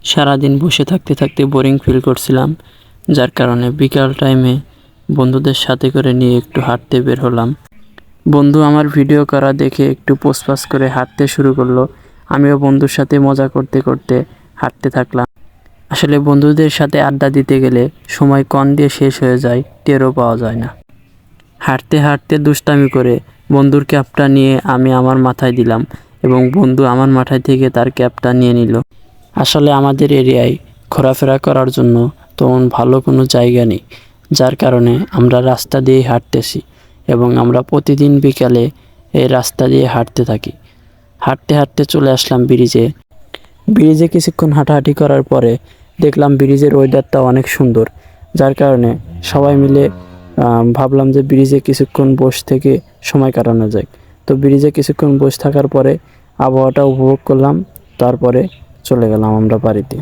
সারাদিন বসে থাকতে থাকতে বোরিং ফিল করছিলাম, যার কারণে বিকাল টাইমে বন্ধুদের সাথে করে নিয়ে একটু হাঁটতে বের হলাম। বন্ধু আমার ভিডিও করা দেখে একটু পোস্ট করে হাঁটতে শুরু করলো। আমিও বন্ধুর সাথে মজা করতে করতে হাঁটতে থাকলাম। আসলে বন্ধুদের সাথে আড্ডা দিতে গেলে সময় কন দিয়ে শেষ হয়ে যায়, টেরও পাওয়া যায় না। হাঁটতে হাঁটতে দুষ্টামি করে বন্ধুর ক্যাপটা নিয়ে আমি আমার মাথায় দিলাম এবং বন্ধু আমার মাথায় থেকে তার ক্যাপটা নিয়ে নিল। আসলে আমাদের এরিয়ায় ঘোরাফেরা করার জন্য তেমন ভালো কোনো জায়গা নেই, যার কারণে আমরা রাস্তা দিয়ে হাঁটতেছি এবং আমরা প্রতিদিন বিকালে এই রাস্তা দিয়ে হাঁটতে থাকি। হাঁটতে হাঁটতে চলে আসলাম ব্রিজে। ব্রিজে কিছুক্ষণ হাঁটাহাঁটি করার পরে দেখলাম ব্রিজের ওয়েদারটা অনেক সুন্দর, যার কারণে সবাই মিলে ভাবলাম যে ব্রিজে কিছুক্ষণ বসে থেকে সময় কাটানো যায়। তো ব্রিজে কিছুক্ষণ বসে থাকার পরে আবহাওয়াটা উপভোগ করলাম, তারপরে চলে গেলাম আমরা বাড়িতে।